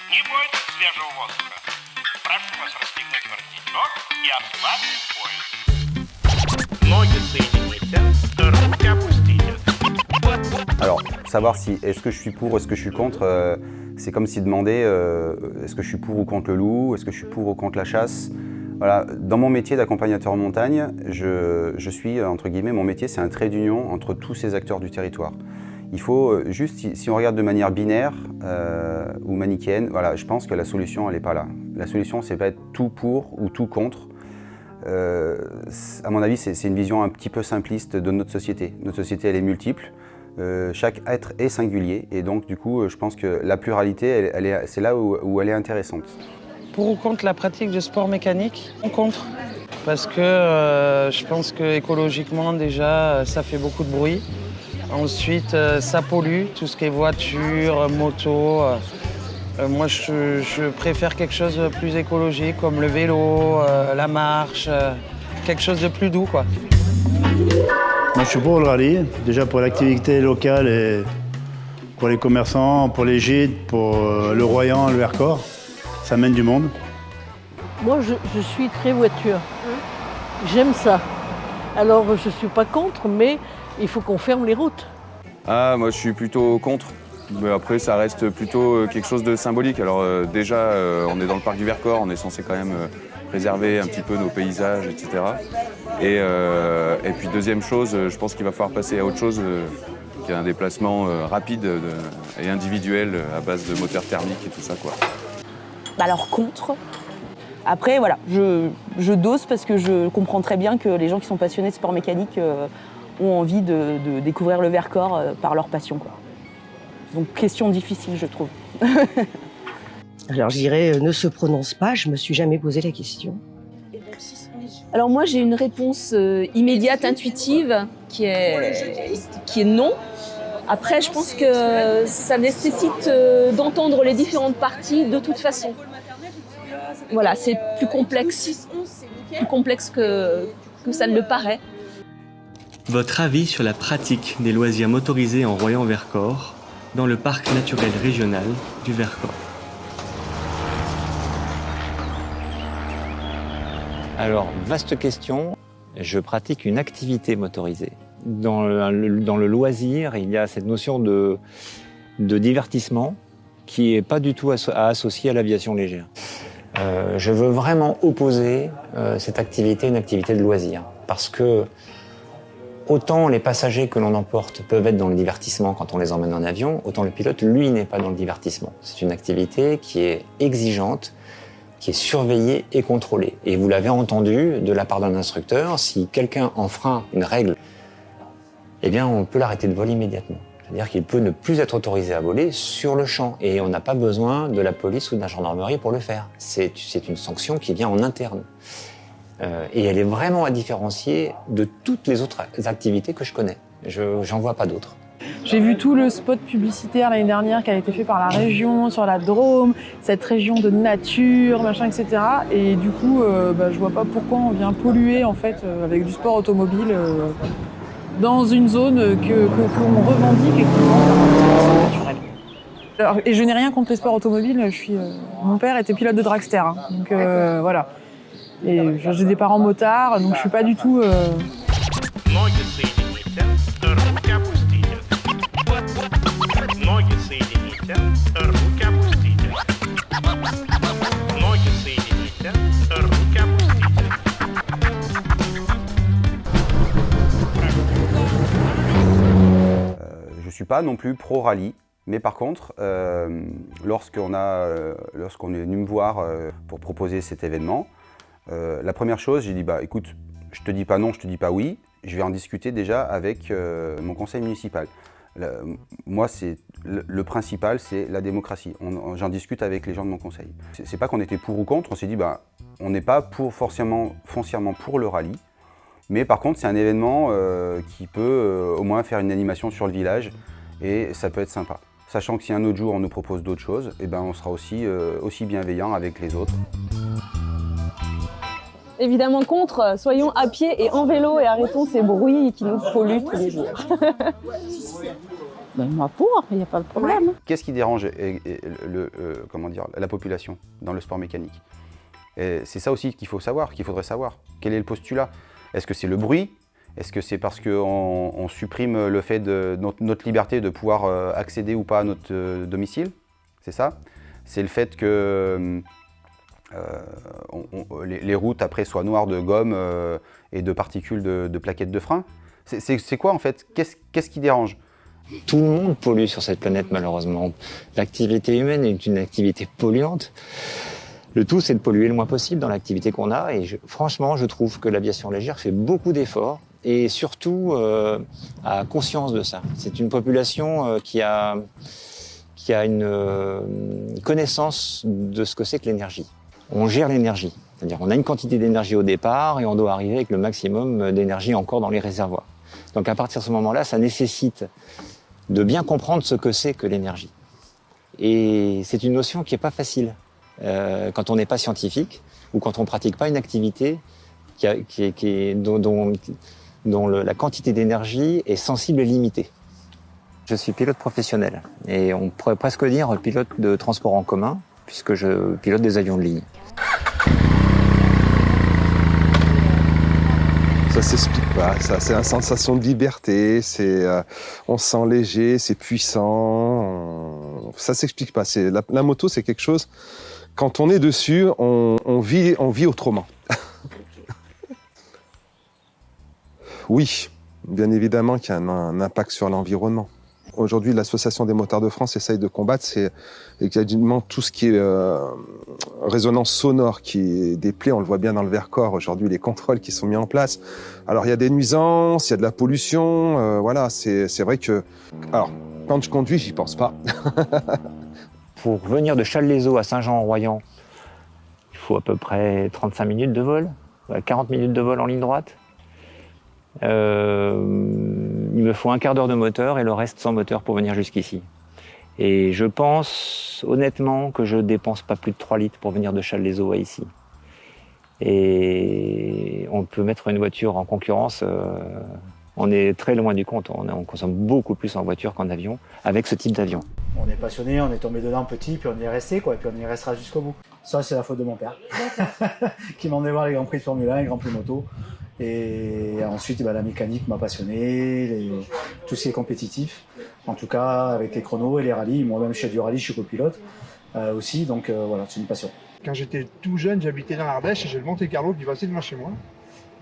Не будет свежего воздуха. Прошу вас расстегнуть воротничок и ослабить пояс. Ноги соедините, руки опустите. Alors, savoir si est-ce que je suis pour, est-ce que je suis contre, c'est comme si demander est-ce que je suis pour ou contre le loup, est-ce que je suis pour ou contre la chasse. Voilà, dans mon métier d'accompagnateur en montagne, je suis, entre guillemets, mon métier c'est un trait d'union entre tous ces acteurs du territoire. Il faut juste, si on regarde de manière binaire ou manichéenne, voilà, je pense que la solution elle n'est pas là. La solution c'est pas être tout pour ou tout contre. À mon avis, c'est une vision un petit peu simpliste de notre société. Notre société elle est multiple. Chaque être est singulier et donc du coup je pense que la pluralité c'est là où elle est intéressante. Pour ou contre la pratique de sport mécanique? Contre. Parce que je pense que écologiquement déjà ça fait beaucoup de bruit. Ensuite ça pollue, tout ce qui est voiture, moto. Moi je préfère quelque chose de plus écologique comme le vélo, la marche, quelque chose de plus doux quoi. Moi, je suis pour le rallye, déjà pour l'activité locale et pour les commerçants, pour les gîtes, pour le Royan, le Vercors. Ça mène du monde. Moi, je suis très voiture. J'aime ça. Alors, je ne suis pas contre, mais il faut qu'on ferme les routes. Ah, moi, je suis plutôt contre. Mais après, ça reste plutôt quelque chose de symbolique. Alors déjà, on est dans le parc du Vercors, on est censé quand même préserver un petit peu nos paysages, etc. Et puis deuxième chose, je pense qu'il va falloir passer à autre chose, qui est un déplacement rapide et individuel à base de moteurs thermiques et tout ça, quoi. Alors contre. Après, voilà, je dose parce que je comprends très bien que les gens qui sont passionnés de sport mécanique ont envie de découvrir le Vercors par leur passion, quoi. Donc question difficile, je trouve. Alors je dirais ne se prononce pas, je me suis jamais posé la question. Alors moi j'ai une réponse immédiate, intuitive, qui est non. Après je pense que ça nécessite d'entendre les différentes parties de toute façon. Voilà, c'est plus complexe que ça ne le paraît. Votre avis sur la pratique des loisirs motorisés en Royan-Vercors dans le parc naturel régional du Vercors? Alors, vaste question. Je pratique une activité motorisée. Dans le loisir, il y a cette notion de divertissement qui n'est pas du tout à associer à l'aviation légère. Je veux vraiment opposer cette activité à une activité de loisir. Parce que autant les passagers que l'on emporte peuvent être dans le divertissement quand on les emmène en avion, autant le pilote, lui, n'est pas dans le divertissement. C'est une activité qui est exigeante, qui est surveillée et contrôlée. Et vous l'avez entendu de la part d'un instructeur, si quelqu'un enfreint une règle, eh bien on peut l'arrêter de vol immédiatement. C'est-à-dire qu'il peut ne plus être autorisé à voler sur le champ. Et on n'a pas besoin de la police ou de la gendarmerie pour le faire. C'est une sanction qui vient en interne. Et elle est vraiment à différencier de toutes les autres activités que je connais. J'en vois pas d'autres. J'ai vu tout le spot publicitaire l'année dernière qui a été fait par la région, sur la Drôme, cette région de nature, machin, etc. Et du coup, je vois pas pourquoi on vient polluer en fait avec du sport automobile dans une zone qu'on revendique et qu'on vend comme un sport naturel. Alors, et je n'ai rien contre les sports automobiles. Mon père était pilote de dragster, hein, donc voilà. Et j'ai des parents motards, donc je suis pas du tout. Ноги соедините, руки опустите. Ноги соедините, руки опустите. Ноги соедините, руки опустите. Je suis pas non plus pro-rallye, mais par contre, lorsqu'on est venu me voir pour proposer cet événement, la première chose, j'ai dit écoute, je te dis pas non, je te dis pas oui, je vais en discuter déjà avec mon conseil municipal. Moi, le principal, c'est la démocratie. J'en discute avec les gens de mon conseil. C'est pas qu'on était pour ou contre, on s'est dit on n'est pas foncièrement pour le rallye, mais par contre, c'est un événement qui peut au moins faire une animation sur le village et ça peut être sympa. Sachant que si un autre jour on nous propose d'autres choses, on sera aussi bienveillant avec les autres. Évidemment contre, soyons à pied et en vélo et arrêtons ces bruits qui nous polluent tous les jours. Ben, moi pour, il n'y a pas de problème. Qu'est-ce qui dérange la population dans le sport mécanique? C'est ça aussi qu'il faudrait savoir. Quel est le postulat? Est-ce que c'est le bruit? Est-ce que c'est parce qu'on supprime le fait de notre liberté de pouvoir accéder ou pas à notre domicile? C'est ça? C'est le fait que les routes après soient noires de gomme et de particules de plaquettes de frein? C'est quoi en fait? Qu'est-ce qui dérange? Tout le monde pollue sur cette planète malheureusement. L'activité humaine est une activité polluante. Le tout, c'est de polluer le moins possible dans l'activité qu'on a. Et franchement, je trouve que l'aviation légère fait beaucoup d'efforts et surtout a conscience de ça. C'est une population qui a une connaissance de ce que c'est que l'énergie. On gère l'énergie. C'est-à-dire qu'on a une quantité d'énergie au départ et on doit arriver avec le maximum d'énergie encore dans les réservoirs. Donc à partir de ce moment-là, ça nécessite de bien comprendre ce que c'est que l'énergie. Et c'est une notion qui n'est pas facile quand on n'est pas scientifique ou quand on ne pratique pas une activité dont la quantité d'énergie est sensible et limitée. Je suis pilote professionnel et on pourrait presque dire pilote de transport en commun puisque je pilote des avions de ligne. Ça s'explique pas, ça c'est une sensation de liberté, on se sent léger, c'est puissant, ça s'explique pas. La moto c'est quelque chose, quand on est dessus, on vit autrement. Oui, bien évidemment qu'il y a un impact sur l'environnement. Aujourd'hui, l'Association des motards de France essaye de combattre, c'est exactement tout ce qui est résonance sonore, qui est déplacée, on le voit bien dans le Vercors, aujourd'hui, les contrôles qui sont mis en place. Alors, il y a des nuisances, il y a de la pollution, voilà, c'est vrai que... Alors, quand je conduis, j'y pense pas. Pour venir de Challes-les-Eaux à Saint-Jean-en-Royans, il faut à peu près 35 minutes de vol, 40 minutes de vol en ligne droite. Il me faut un quart d'heure de moteur et le reste sans moteur pour venir jusqu'ici. Et je pense honnêtement que je dépense pas plus de 3 litres pour venir de Challes-les-Eaux à ici. Et on peut mettre une voiture en concurrence, on est très loin du compte. On consomme beaucoup plus en voiture qu'en avion avec ce type d'avion. On est passionné, on est tombé dedans petit, puis on y est resté, quoi, et puis on y restera jusqu'au bout. Ça, c'est la faute de mon père, qui m'emmenait voir les Grands Prix de Formule 1, les Grands Prix moto. Et ensuite, la mécanique m'a passionné, tout ce qui est compétitif. En tout cas, avec les chronos et les rallyes. Moi-même, je fais du rallye, je suis copilote aussi, donc voilà, c'est une passion. Quand j'étais tout jeune, j'habitais dans l'Ardèche et j'ai le Monte-Carlo qui passait devant chez moi.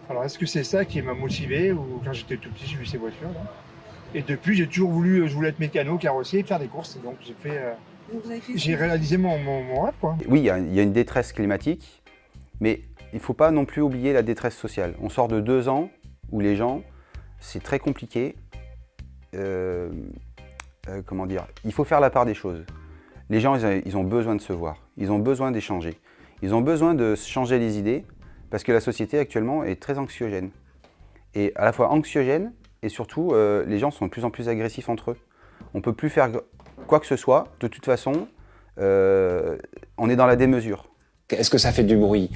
Alors, est-ce que c'est ça qui m'a motivé ou quand j'étais tout petit, j'ai vu ces voitures là. Et depuis, j'ai toujours voulu, je voulais être mécano, carrossier et faire des courses. Donc, j'ai réalisé mon rêve, quoi. Oui, il y a une détresse climatique, mais il ne faut pas non plus oublier la détresse sociale. On sort de 2 ans où les gens, c'est très compliqué. Comment dire? Il faut faire la part des choses. Les gens, ils ont besoin de se voir. Ils ont besoin d'échanger. Ils ont besoin de changer les idées parce que la société actuellement est très anxiogène. Et à la fois anxiogène et surtout, les gens sont de plus en plus agressifs entre eux. On ne peut plus faire quoi que ce soit. De toute façon, on est dans la démesure. Est-ce que ça fait du bruit?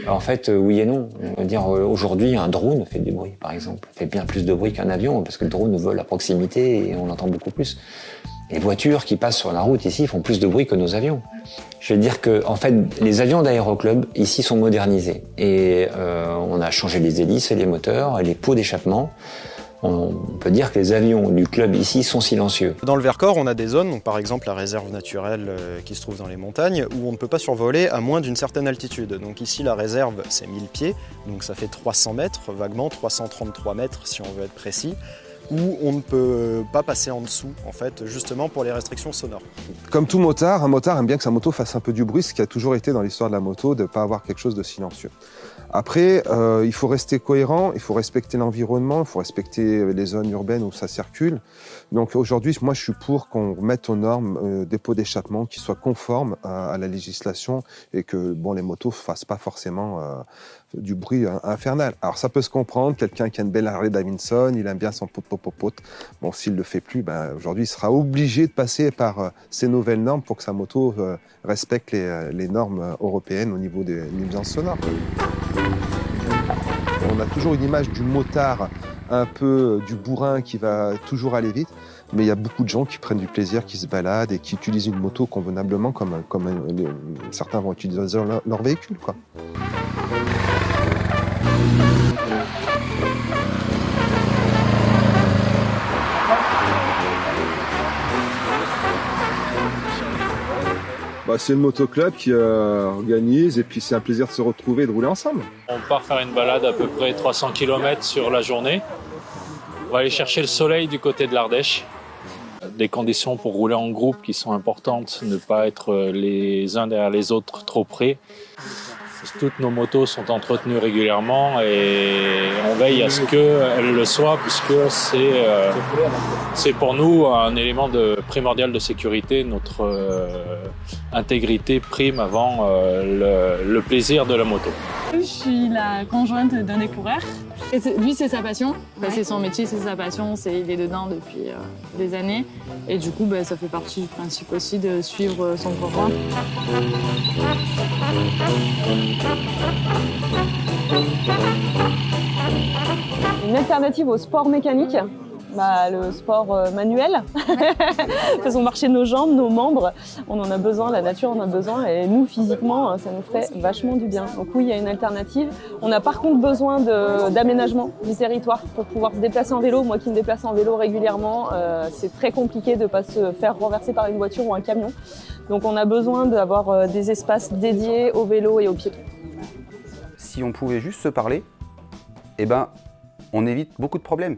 En fait, oui et non. On va dire aujourd'hui, un drone fait du bruit, par exemple. Il fait bien plus de bruit qu'un avion, parce que le drone vole à proximité et on l'entend beaucoup plus. Les voitures qui passent sur la route ici font plus de bruit que nos avions. Je veux dire que, en fait, les avions d'aéroclub ici sont modernisés. Et on a changé les hélices et les moteurs et les pots d'échappement. On peut dire que les avions du club ici sont silencieux. Dans le Vercors, on a des zones, donc par exemple la réserve naturelle qui se trouve dans les montagnes, où on ne peut pas survoler à moins d'une certaine altitude. Donc ici, la réserve, c'est 1000 pieds, donc ça fait 300 mètres, vaguement 333 mètres si on veut être précis, où on ne peut pas passer en dessous, en fait, justement pour les restrictions sonores. Comme tout motard, un motard aime bien que sa moto fasse un peu du bruit, ce qui a toujours été dans l'histoire de la moto, de ne pas avoir quelque chose de silencieux. Après, il faut rester cohérent, il faut respecter l'environnement, il faut respecter les zones urbaines où ça circule. Donc aujourd'hui, moi je suis pour qu'on mette aux normes des pots d'échappement qui soient conformes à la législation et que les motos ne fassent pas forcément du bruit infernal. Alors ça peut se comprendre, quelqu'un qui a une belle Harley Davidson, il aime bien son pot. Bon, s'il ne le fait plus, aujourd'hui il sera obligé de passer par ces nouvelles normes pour que sa moto respecte les normes européennes au niveau des nuisances sonores. On a toujours une image du motard, un peu du bourrin qui va toujours aller vite. Mais il y a beaucoup de gens qui prennent du plaisir, qui se baladent et qui utilisent une moto convenablement comme certains vont utiliser leur véhicule, quoi. C'est le motoclub qui organise et puis c'est un plaisir de se retrouver et de rouler ensemble. On part faire une balade à peu près 300 km sur la journée. On va aller chercher le soleil du côté de l'Ardèche. Des conditions pour rouler en groupe qui sont importantes, ne pas être les uns derrière les autres trop près. Toutes nos motos sont entretenues régulièrement et on veille à ce qu'elles le soient puisque c'est pour nous un élément primordial de sécurité. Notre intégrité prime avant le plaisir de la moto. Je suis la conjointe d'un des coureurs. Lui, c'est sa passion. C'est son métier, c'est sa passion. Il est dedans depuis des années. Et du coup, ça fait partie du principe aussi de suivre son conjoint. Une alternative au sport mécanique, le sport manuel. Faisons marcher nos jambes, nos membres. On en a besoin, la nature en a besoin. Et nous, physiquement, ça nous ferait vachement du bien. Donc oui, il y a une alternative. On a par contre besoin d'aménagement du territoire pour pouvoir se déplacer en vélo. Moi qui me déplace en vélo régulièrement, c'est très compliqué de ne pas se faire renverser par une voiture ou un camion. Donc on a besoin d'avoir des espaces dédiés au vélo et aux piétons. Si on pouvait juste se parler, on évite beaucoup de problèmes.